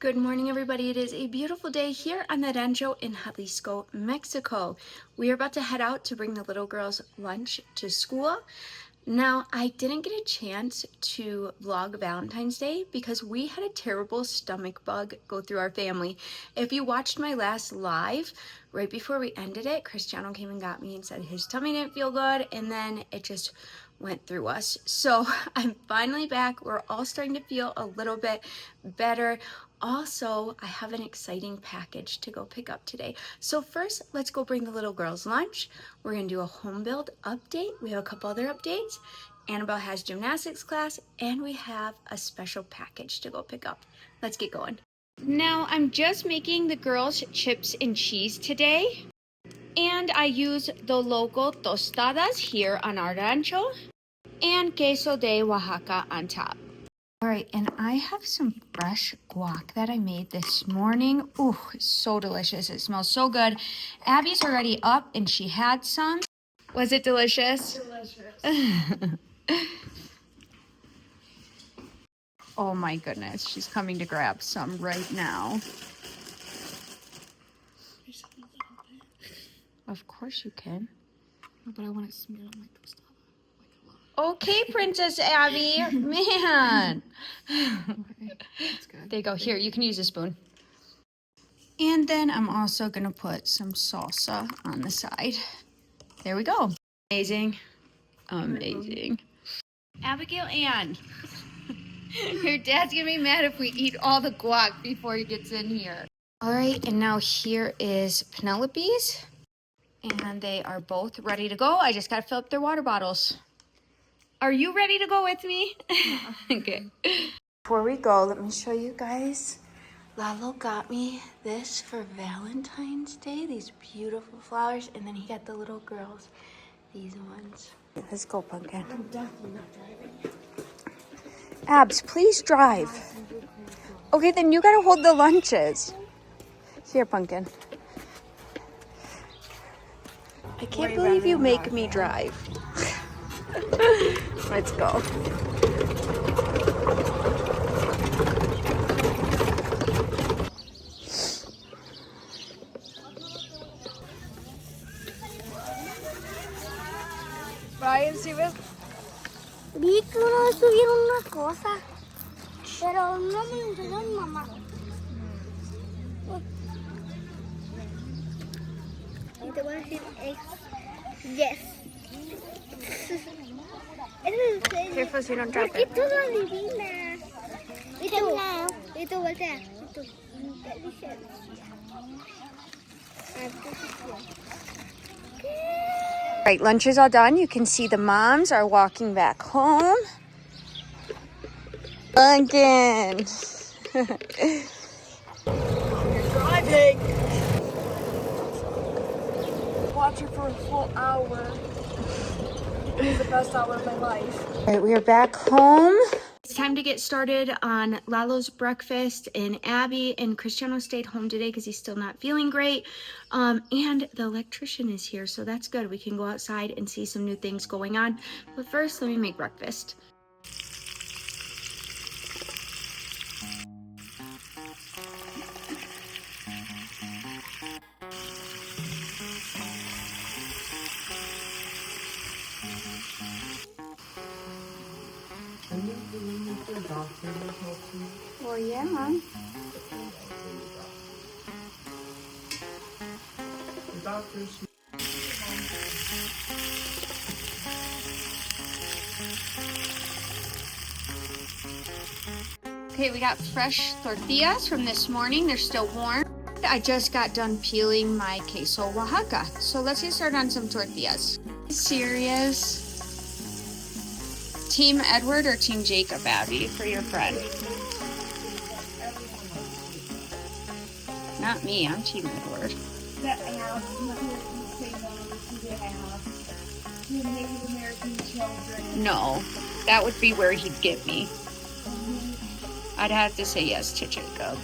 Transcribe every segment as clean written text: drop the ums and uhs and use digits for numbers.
Good morning, everybody. It is a beautiful day here on the Rancho in Jalisco, Mexico. We are about to head out to bring the little girls lunch to school. Now, I didn't get a chance to vlog Valentine's Day because we had a terrible stomach bug go through our family. If you watched my last live, right before we ended it, Cristiano came and got me and said his tummy didn't feel good, and then it just went through us. So I'm finally back. We're all starting to feel a little bit better. Also, I have an exciting package to go pick up today. So first, let's go bring the little girls lunch. We're gonna do a home build update. We have a couple other updates. Annabelle has gymnastics class, and we have a special package to go pick up. Let's get going. Now, I'm just making the girls chips and cheese today. And I use the local tostadas here on our rancho and queso de Oaxaca on top. All right, and I have some fresh guac that I made this morning. Ooh, it's so delicious. It smells so good. Abby's already up and she had some. Was it delicious? Delicious. Oh my goodness, she's coming to grab some right now. Of course you can. No, but I want it smeared on my tostada. Okay, Princess Abby. Man. Okay, that's good. There you go. Here, you can use a spoon. And then I'm also going to put some salsa on the side. There we go. Amazing. Amazing. Abigail Ann. Your dad's going to be mad if we eat all the guac before he gets in here. All right, and now here is Penelope's. And they are both ready to go. I just got to fill up their water bottles. Are you ready to go with me? Yeah. Okay. Before we go, let me show you guys. Lalo got me this for Valentine's Day, these beautiful flowers, and then he got the little girls these ones. Let's go, Pumpkin. I'm definitely not driving. Abs, please drive. Okay, then you gotta hold the lunches. Here, Pumpkin. I can't believe you make me drive. Let's go. Brian, si ves. Vi que una vez subieron una cosa, pero no me lo enseñó mi mamá. Y te voy a decir yes. Careful so you don't drop ¿Por qué it. todo adivinas? Y tú voltea. Y tú, inteligencia. Right, lunch is all done. You can see the moms are walking back home. Pumpkin. You're driving. Watch it for a full hour. It was the best hour of my life. All right, we are back home. It's time to get started on Lalo's breakfast, and Abby and Cristiano stayed home today because he's still not feeling great. And the electrician is here, so that's good. We can go outside and see some new things going on. But first, let me make breakfast. Well, yeah, Mom. The doctor's. Okay, we got fresh tortillas from this morning. They're still warm. I just got done peeling my queso Oaxaca. So let's get started on some tortillas. Serious? Team Edward or Team Jacob, Abby, for your friend? Not me, I'm Team Edward. No, that would be where he'd get me. I'd have to say yes to Jacob.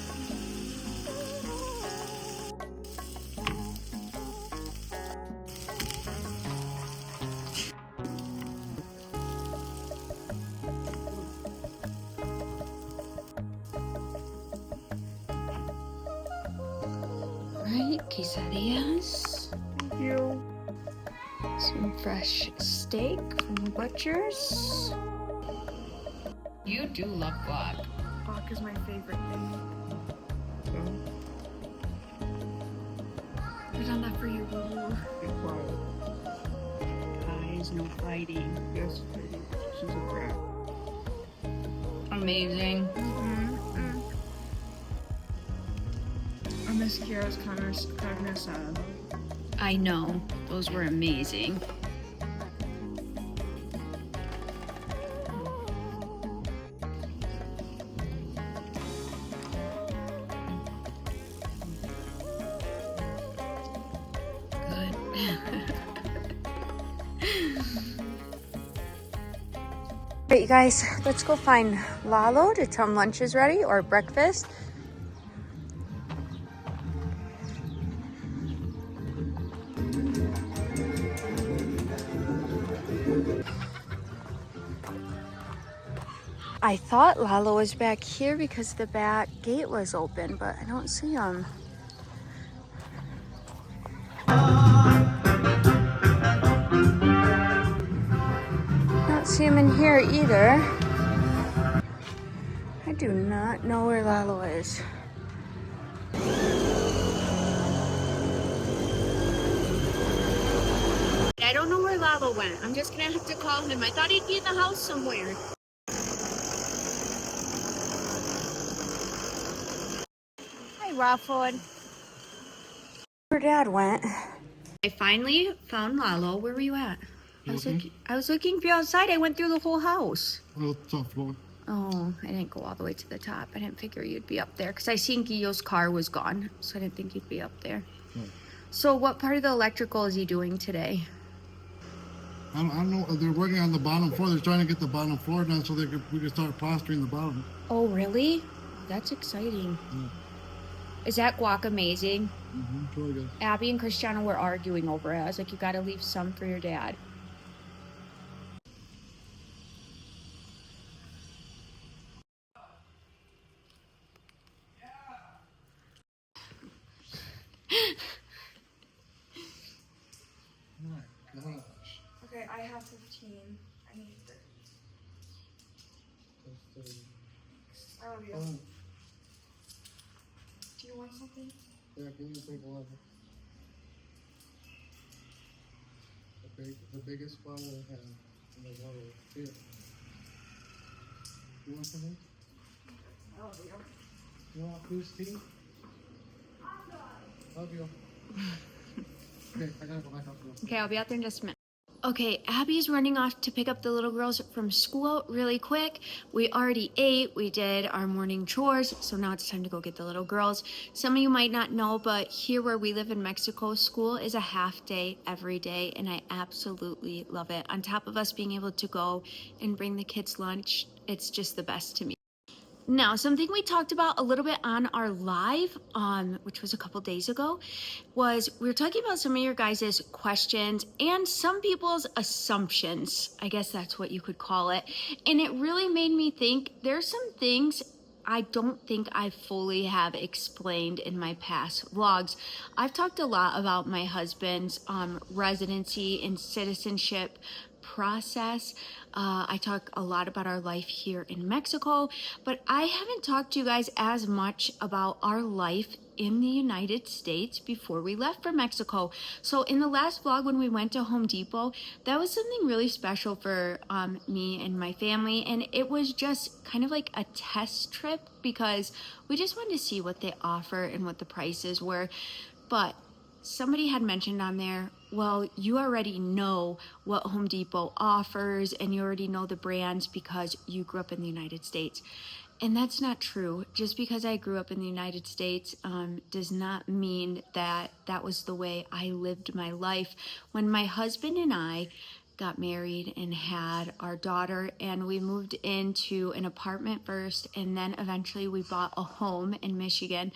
quesadillas. Thank you. Some fresh steak from the butcher's. You do love guac. Guac is my favorite thing. There's enough for you, boo. Guys, no fighting. Yes, she's a brat. Amazing. Our mascara's kind of sad. I know. Those were amazing. Good. Alright, you guys, let's go find Lalo to tell him lunch is ready or breakfast. I thought Lalo was back here because the back gate was open, but I don't see him. Don't see him in here either. I do not know where Lalo is. I don't know where Lalo went. I'm just gonna have to call him. I thought he'd be in the house somewhere. Hi, Rafford. Where Dad went. I finally found Lalo. Where were you at? I was looking for you outside. I went through the whole house. Well, top floor. Oh, I didn't go all the way to the top. I didn't figure you'd be up there because I seen Guillo's car was gone, so I didn't think you'd be up there. So what part of the electrical is he doing today? I don't know. They're working on the bottom floor. They're trying to get the bottom floor done so we can start plastering the bottom. Oh, really? That's exciting. Yeah. Is that guac amazing? It's really good. Abby and Cristiano were arguing over it. I was like, you gotta leave some for your dad. Oh my gosh. Okay, I have 15. I need 30. I love you. Oh, Do you want something? yeah, can you take one? The biggest bottle I have in the bottle. Here. You want something? I love you. You want loose tea? Love you. Okay, I gotta go back out. Okay, I'll be out there in just a minute. Okay, Abby's running off to pick up the little girls from school really quick. We already ate, we did our morning chores, so now it's time to go get the little girls. Some of you might not know, but here where we live in Mexico, school is a half day every day, and I absolutely love it. On top of us being able to go and bring the kids lunch, it's just the best to me. Now, something we talked about a little bit on our live, which was a couple days ago, was we were talking about some of your guys' questions and some people's assumptions. I guess that's what you could call it. And it really made me think there's some things I don't think I fully have explained in my past vlogs. I've talked a lot about my husband's residency and citizenship process. I talk a lot about our life here in Mexico, but I haven't talked to you guys as much about our life in the United States before we left for Mexico. So in the last vlog when we went to Home Depot, that was something really special for me and my family, and it was just kind of like a test trip because we just wanted to see what they offer and what the prices were. But somebody had mentioned on there, well, you already know what Home Depot offers and you already know the brands because you grew up in the United States. And that's not true. Just because I grew up in the United States does not mean that that was the way I lived my life. When my husband and I got married and had our daughter, and we moved into an apartment first, and then eventually we bought a home in Michigan.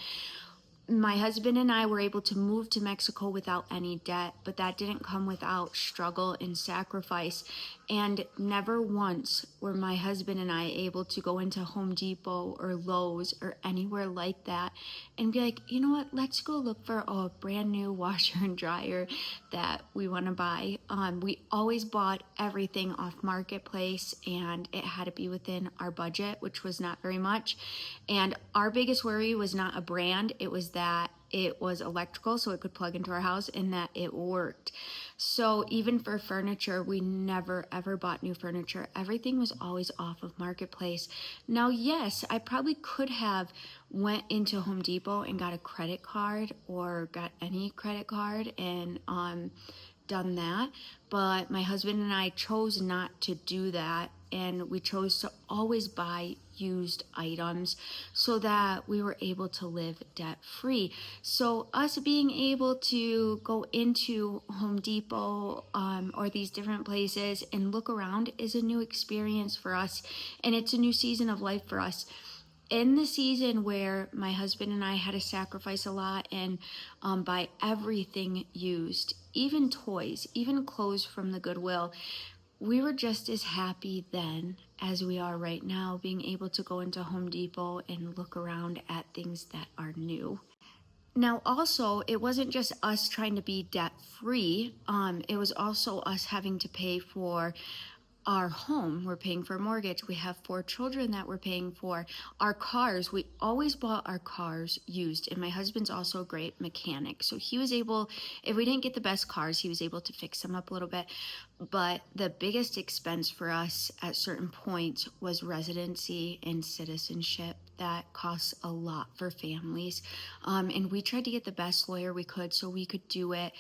My husband and I were able to move to Mexico without any debt, but that didn't come without struggle and sacrifice. And never once were my husband and I able to go into Home Depot or Lowe's or anywhere like that and be like, you know what, let's go look for a brand new washer and dryer that we want to buy. We always bought everything off Marketplace, and it had to be within our budget, which was not very much. And our biggest worry was not a brand, it was that it was electrical, so it could plug into our house, and that it worked. So even for furniture, we never ever bought new furniture. Everything was always off of Marketplace. Now, yes, I probably could have went into Home Depot and got a credit card or got any credit card and done that, but my husband and I chose not to do that, and we chose to always buy used items so that we were able to live debt free. So us being able to go into Home Depot or these different places and look around is a new experience for us, and it's a new season of life for us. In the season where my husband and I had to sacrifice a lot and buy everything used, even toys, even clothes from the Goodwill, we were just as happy then as we are right now, being able to go into Home Depot and look around at things that are new. Now, also, it wasn't just us trying to be debt free. It was also us having to pay for our home. We're paying for a mortgage. We have 4 children that we're paying for. Our cars, we always bought our cars used. And my husband's also a great mechanic. So he was able, if we didn't get the best cars, he was able to fix them up a little bit. But the biggest expense for us at certain points was residency and citizenship. That costs a lot for families. And we tried to get the best lawyer we could so we could do it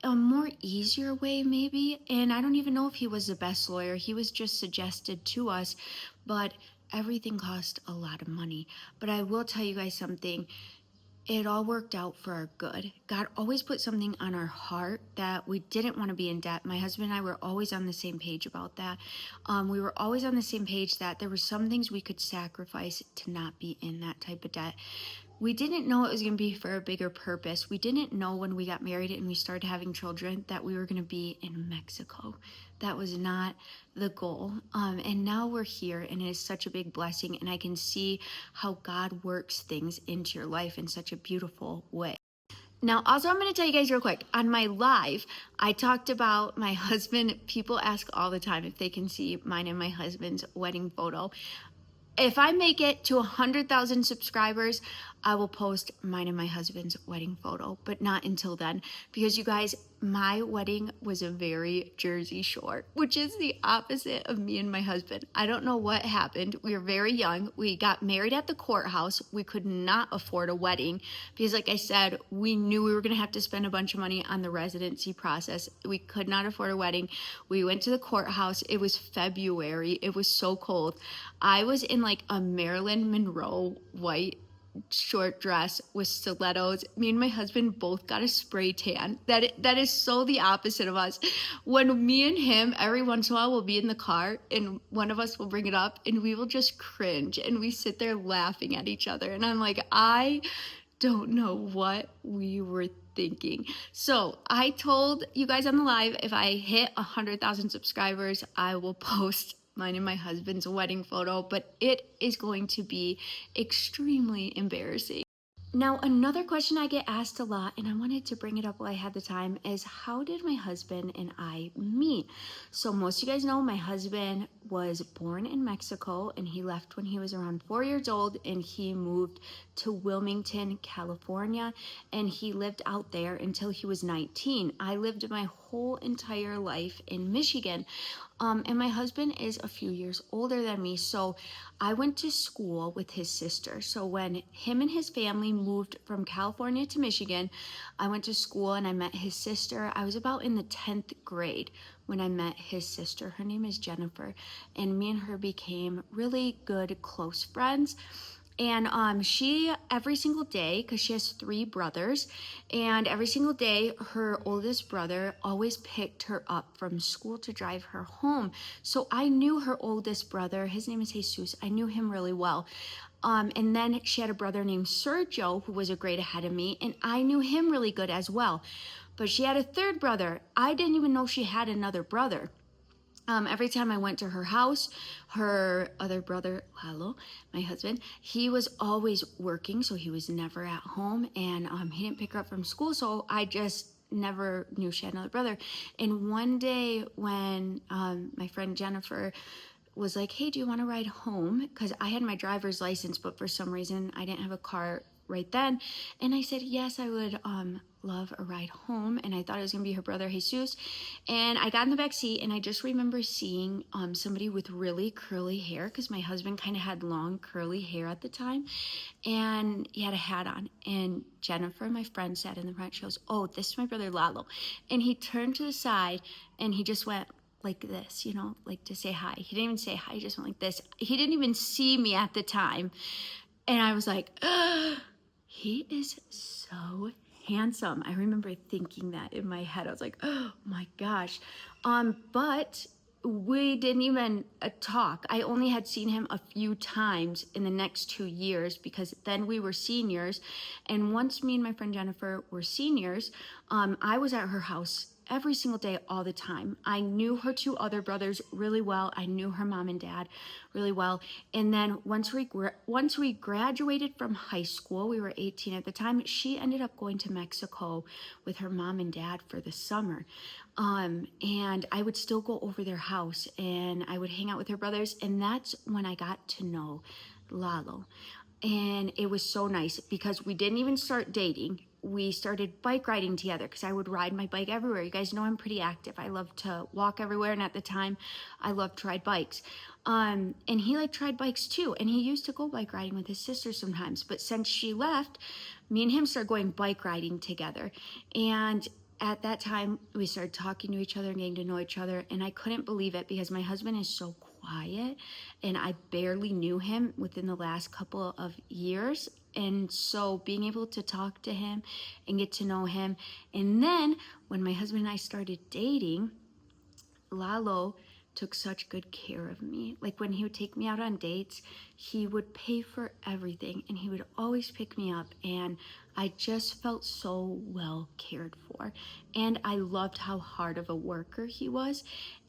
a more easier way maybe, and I don't even know if he was the best lawyer. He was just suggested to us, but everything cost a lot of money. But I will tell you guys something, it all worked out for our good. God always put something on our heart that we didn't want to be in debt. My husband and I were always on the same page about that. We were always on the same page that there were some things we could sacrifice to not be in that type of debt. We didn't know it was going to be for a bigger purpose. We didn't know when we got married and we started having children that we were going to be in Mexico. That was not the goal. And now we're here, and it is such a big blessing. And I can see how God works things into your life in such a beautiful way. Now, also, I'm going to tell you guys real quick, on my live, I talked about my husband. People ask all the time if they can see mine and my husband's wedding photo. If I make it to 100,000 subscribers, I will post mine and my husband's wedding photo, but not until then, because you guys, my wedding was a very Jersey Shore, which is the opposite of me and my husband. I don't know what happened. We were very young. We got married at the courthouse. We could not afford a wedding because, like I said, we knew we were going to have to spend a bunch of money on the residency process. We could not afford a wedding. We went to the courthouse. It was February. It was so cold. I was in like a Marilyn Monroe white short dress with stilettos. Me and my husband both got a spray tan. That is so the opposite of us. When me and him, every once in a while, will be in the car and one of us will bring it up and we will just cringe and we sit there laughing at each other. And I'm like, I don't know what we were thinking. So I told you guys on the live, if I hit 100,000 subscribers, I will post mine and my husband's wedding photo, but it is going to be extremely embarrassing. Now, another question I get asked a lot, and I wanted to bring it up while I had the time, is how did my husband and I meet? So most of you guys know my husband was born in Mexico, and he left when he was around 4 years old, and he moved to Wilmington, California, and he lived out there until he was 19. I lived my whole entire life in Michigan. And my husband is a few years older than me, so I went to school with his sister. So when him and his family moved from California to Michigan, I went to school and I met his sister. I was about in the 10th grade when I met his sister. Her name is Jennifer, and me and her became really good, close friends. And she, every single day, because she has 3 brothers, and every single day her oldest brother always picked her up from school to drive her home. So I knew her oldest brother. His name is Jesus. I knew him really well. And then she had a brother named Sergio, who was a grade ahead of me, and I knew him really good as well. But she had a 3rd brother. I didn't even know she had another brother. Every time I went to her house, her other brother, Lalo, my husband, he was always working, so he was never at home, and he didn't pick her up from school, so I just never knew she had another brother. And one day when my friend Jennifer was like, hey, do you want to ride home? Because I had my driver's license, but for some reason I didn't have a car right then. And I said, yes, I would love a ride home. And I thought it was gonna be her brother Jesus. And I got in the back seat, and I just remember seeing somebody with really curly hair, because my husband kind of had long curly hair at the time, and he had a hat on. And Jennifer, my friend, sat in the front. She goes, oh, this is my brother Lalo. And he turned to the side and he just went like this, you know, like to say hi. He didn't even say hi, he just went like this. He didn't even see me at the time. And I was like, he is so handsome. I remember thinking that in my head. I was like, oh my gosh. But we didn't even talk. I only had seen him a few times in the next 2 years, because then we were seniors. And once me and my friend Jennifer were seniors, I was at her house every single day, all the time. I knew her two other brothers really well. I knew her mom and dad really well. And then once we graduated from high school, we were 18 at the time, she ended up going to Mexico with her mom and dad for the summer. And I would still go over their house and I would hang out with her brothers. And that's when I got to know Lalo. And it was so nice because we didn't even start dating. We started bike riding together because I would ride my bike everywhere. You guys know I'm pretty active. I love to walk everywhere. And at the time, I loved to ride bikes. And he tried bikes too. And he used to go bike riding with his sister sometimes. But since she left, me and him started going bike riding together. And at that time, we started talking to each other and getting to know each other. And I couldn't believe it because my husband is so quiet and I barely knew him within the last couple of years. And so being able to talk to him and get to know him. And then when my husband and I started dating, Lalo took such good care of me. Like when he would take me out on dates, he would pay for everything and he would always pick me up. And I just felt so well cared for. And I loved how hard of a worker he was.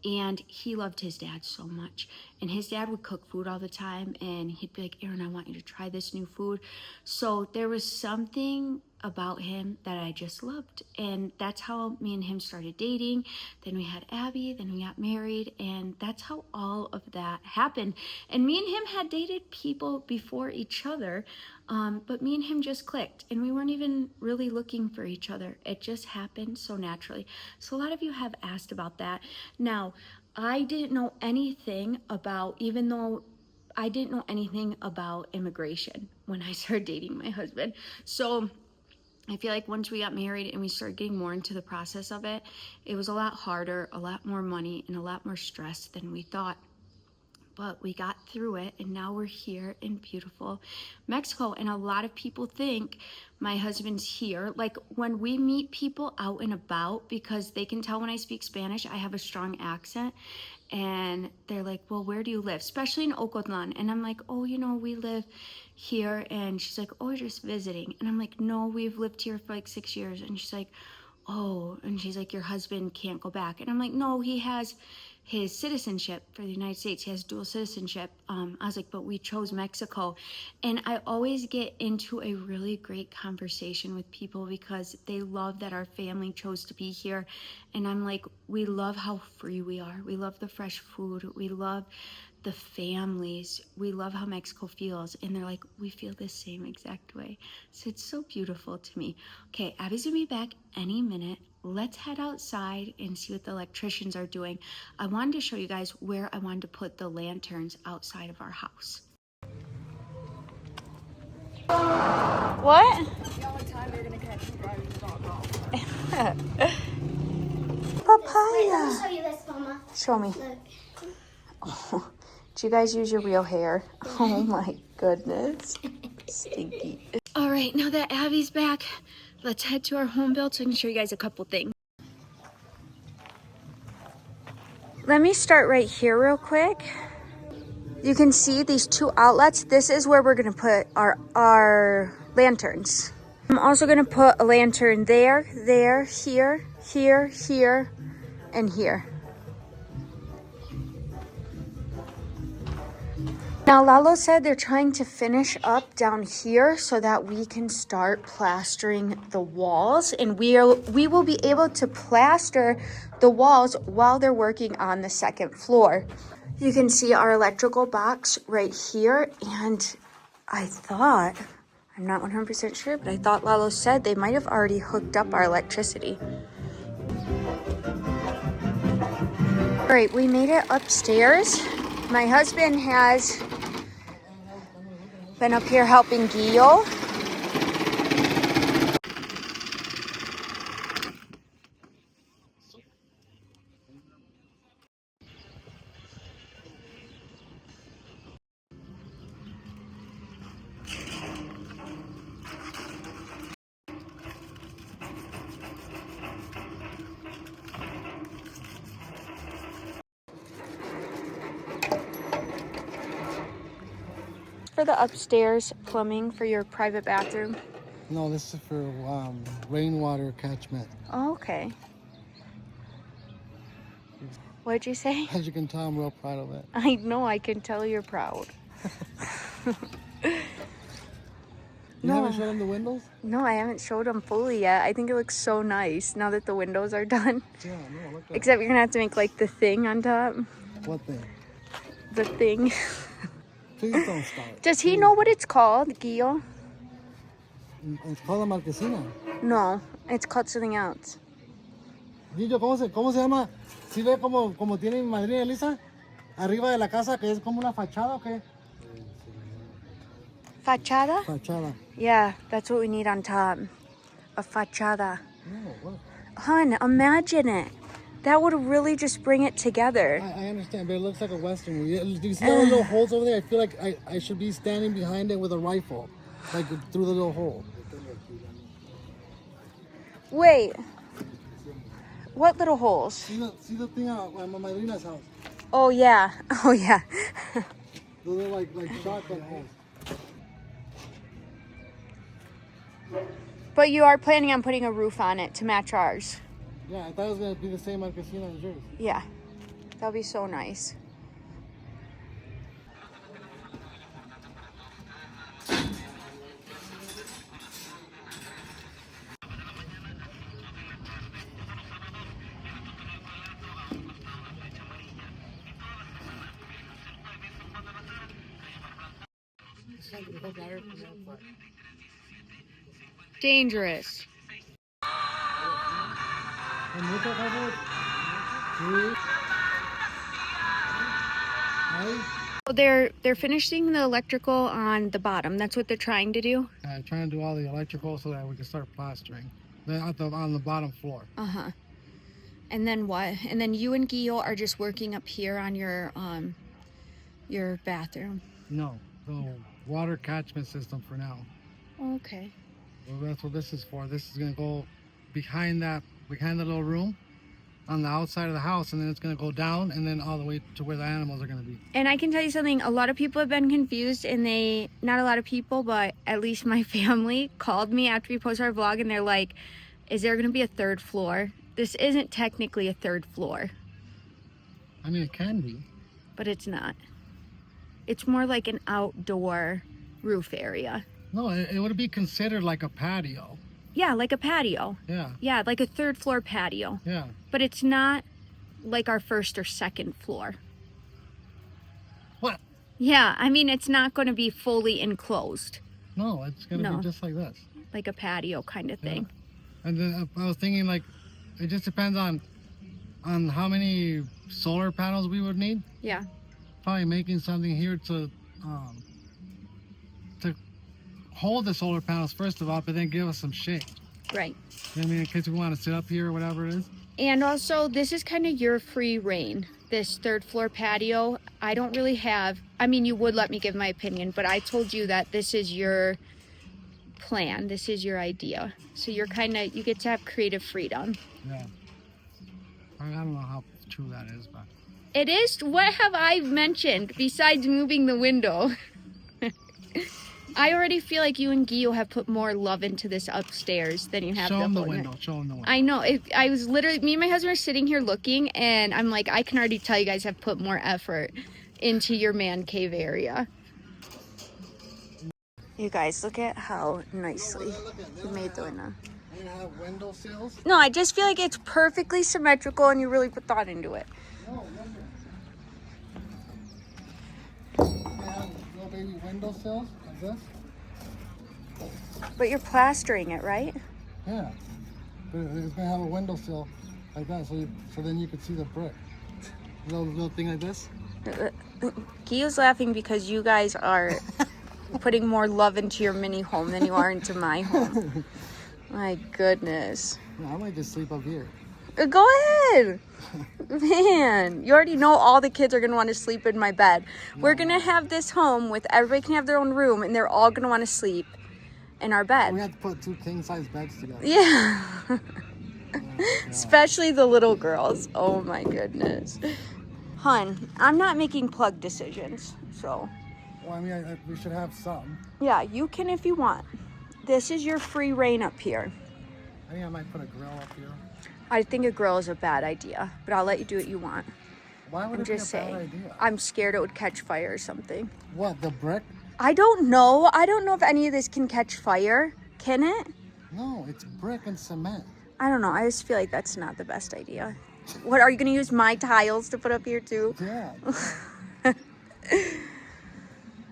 And he loved his dad so much. And his dad would cook food all the time. And he'd be like, Aaron, I want you to try this new food. So there was something about him that I just loved. And that's how me and him started dating. Then we had Abby, then we got married, and that's how all of that happened. And me and him had dated people before each other, but me and him just clicked, and we weren't even really looking for each other. It just happened so naturally. So a lot of you have asked about that. Now, I didn't know anything about, even though I didn't know anything about immigration when I started dating my husband. So I feel like once we got married and we started getting more into the process of it, it was a lot harder, a lot more money, and a lot more stress than we thought. But we got through it, and now we're here in beautiful Mexico. And a lot of people think my husband's here. Like when we meet people out and about, because they can tell when I speak Spanish, I have a strong accent. And they're like, well, where do you live? Especially in Ocotlan. And I'm like, oh, you know, we live here. And she's like, oh, just visiting. And I'm like, no, we've lived here for like 6 years. And she's like, oh, and she's like, your husband can't go back. And I'm like, no, he has his citizenship for the United States. He has dual citizenship. I was like, but we chose Mexico. And I always get into a really great conversation with people because they love that our family chose to be here. And I'm like, we love how free we are. We love the fresh food. We love the families. We love how Mexico feels. And they're like, we feel the same exact way. So it's so beautiful to me. Okay, Abby's gonna be back any minute. Let's head outside and see what the electricians are doing. I wanted to show you guys where I wanted to put the lanterns outside of our house. What? The only time you're gonna catch me driving the dog off. Wait, let me Papaya. show you this, Mama. Show me. Look. Oh, do you guys use your real hair? Oh my goodness. Stinky. All right, now that Abby's back, let's head to our home build so I can show you guys a couple things. Let me start right here real quick. You can see these two outlets. This is where we're gonna put our lanterns. I'm also gonna put a lantern there, here, here, here, and here. Now, Lalo said they're trying to finish up down here so that we can start plastering the walls, and we will be able to plaster the walls while they're working on the second floor. You can see our electrical box right here, and I thought, I'm not 100% sure, but I thought Lalo said they might have already hooked up our electricity. All right, we made it upstairs. My husband has been up here helping Gio. For the upstairs plumbing for your private bathroom. No, this is for rainwater catchment. Oh, okay. What'd you say? As you can tell, I'm real proud of it. I know, I can tell you're proud. You haven't shown them the windows? No, I haven't showed them fully yet. I think it looks so nice now that the windows are done. Yeah, no, look at Except you're gonna have to make like the thing on top. What thing? The thing. Please don't start. Does he know what it's called, Gio? It's called a marquesina. No, it's called something else. Guillo, ¿cómo se llama? ¿Sí ve como tiene mi madrina Elisa? Arriba de la casa, que es como una fachada, ¿o qué? Fachada? Fachada. Yeah, that's what we need on top. A fachada. No, what? Hun, imagine it. That would really just bring it together. I understand, but it looks like a Western movie. Do you see all the little holes over there? I feel like I should be standing behind it with a rifle, like through the little hole. Wait. What little holes? See the thing at my madrina's house? Oh, yeah. Oh, yeah. Those are like shotgun holes. But you are planning on putting a roof on it to match ours. Yeah, I thought it was going to be the same marquesina as yours. Yeah. That'll be so nice. Dangerous. They're finishing the electrical on the bottom. That's what they're trying to do. Trying to do all the electrical so that we can start plastering. On the bottom floor. Uh-huh. And then what? And then you and Gio are just working up here on your bathroom. No, the water catchment system for now. Okay. Well, that's what this is for. This is gonna go behind the little room on the outside of the house, and then it's gonna go down and then all the way to where the animals are gonna be. And I can tell you something, a lot of people have been confused, and not a lot of people, but at least my family called me after we posted our vlog, and they're like, is there gonna be a third floor? This isn't technically a third floor. I mean, it can be. But it's not. It's more like an outdoor roof area. No, it would be considered like a patio. Yeah, like a patio. Yeah. Yeah, like a third floor patio. Yeah. But it's not like our first or second floor. What? Yeah, I mean, it's not going to be fully enclosed. No, it's going to be just like this. Like a patio kind of thing. Yeah. And then I was thinking, like, it just depends on how many solar panels we would need. Yeah. Probably making something here to hold the solar panels first of all, but then give us some shade. Right. You know what I mean? In case we want to sit up here or whatever it is. And also, this is kind of your free reign. This third floor patio, I don't really have, I mean, you would let me give my opinion, but I told you that this is your plan. This is your idea. So you're you get to have creative freedom. Yeah. I don't know how true that is, but. It is. What have I mentioned besides moving the window? I already feel like you and Gio have put more love into this upstairs than you have. Show them the window. Show them the window. I know. I was literally, me and my husband were sitting here looking, and I'm like, I can already tell you guys have put more effort into your man cave area. You guys, look at how nicely you made the window. You're gonna have window sills? No, I just feel like it's perfectly symmetrical and you really put thought into it. No, look. You have little baby window sills like this? But you're plastering it, right? Yeah. But it's gonna have a windowsill like that, so then you could see the brick. Little thing like this. Gio's laughing because you guys are putting more love into your mini home than you are into my home. My goodness. I might just sleep up here. Go ahead. Man, you already know all the kids are going to want to sleep in my bed. We're going to have this home with everybody can have their own room and they're all going to want to sleep in our bed. We have to put 2 king-size beds together. Yeah. Especially the little girls. Oh my goodness. Hun, I'm not making plug decisions, so. Well, I mean, we should have some. Yeah, you can if you want. This is your free reign up here. I think I might put a grill up here. I think a grill is a bad idea, but I'll let you do what you want. Why would I'm it just be a bad saying. idea? I'm scared it would catch fire or something. What, the brick? I don't know. I don't know if any of this can catch fire. Can it? No, it's brick and cement. I don't know. I just feel like that's not the best idea. What, are you going to use my tiles to put up here too? Yeah.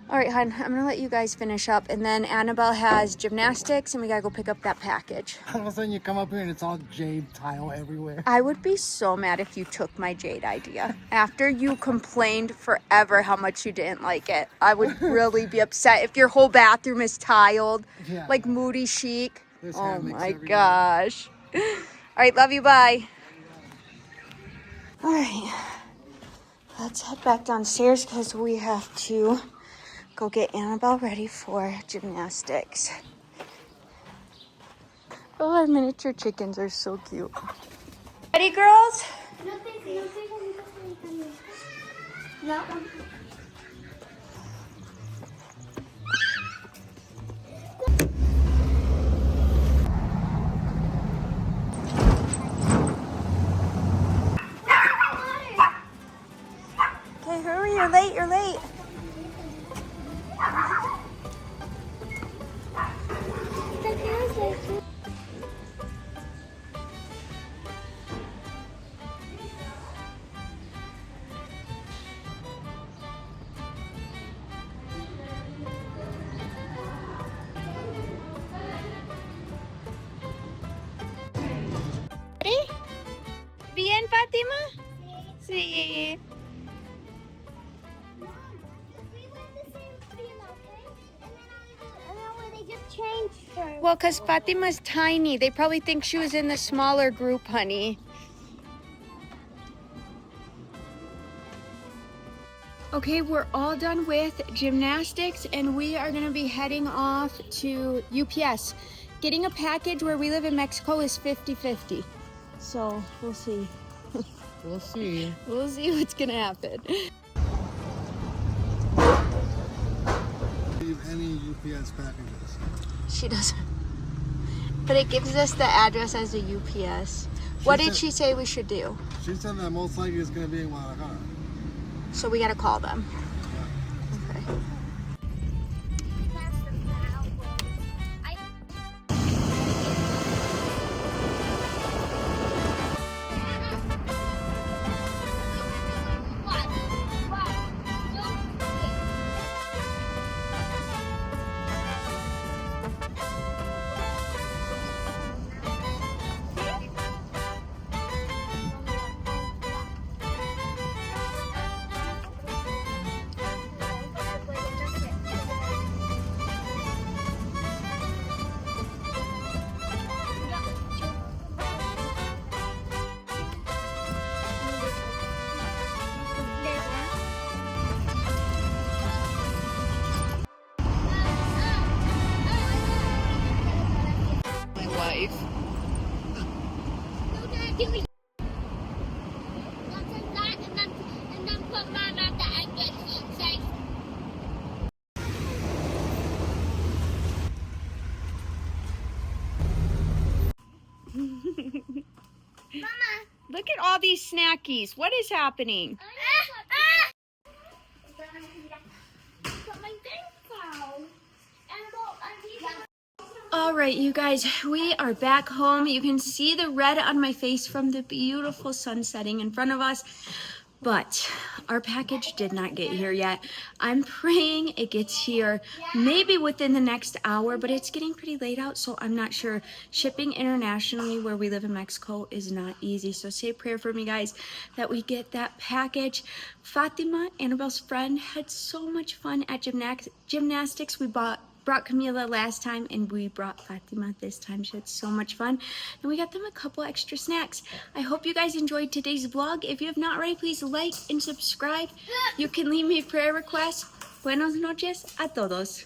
All right, hon, I'm going to let you guys finish up. And then Annabelle has gymnastics, and we got to go pick up that package. All of a sudden you come up here and it's all jade tile everywhere. I would be so mad if you took my jade idea. After you complained forever how much you didn't like it, I would really be upset if your whole bathroom is tiled, Yeah. like moody chic. There's Oh hammocks my everywhere. gosh. All right, love you, bye. All right, let's head back downstairs because we have to go get Annabelle ready for gymnastics. Oh, our miniature chickens are so cute. Ready, girls? No. Okay, hurry, you're late, you're late. Ready? Bien, Fatima? Sí. Well, because Fatima's tiny. They probably think she was in the smaller group, honey. Okay, we're all done with gymnastics and we are going to be heading off to UPS. Getting a package where we live in Mexico is 50-50. So, we'll see. We'll see. We'll see what's going to happen. Leave any UPS packages. She doesn't. But it gives us the address as a UPS. What did she say we should do? She said that most likely it's going to be in Guadalajara. So we got to call them. Okay. My wife. Look at all these snackies. What is happening? But my bank account. Annabelle, All right, you guys, we are back home. You can see the red on my face from the beautiful sun setting in front of us, but our package did not get here yet. I'm praying it gets here maybe within the next hour, but it's getting pretty late out, so I'm not sure. Shipping internationally where we live in Mexico is not easy, so say a prayer for me, guys, that we get that package. Fatima, Annabelle's friend, had so much fun at gymnastics. We brought Camila last time, and we brought Fatima this time. She had so much fun, and we got them a couple extra snacks. I hope you guys enjoyed today's vlog. If you have not already, please like and subscribe. You can leave me a prayer request. Buenas noches a todos.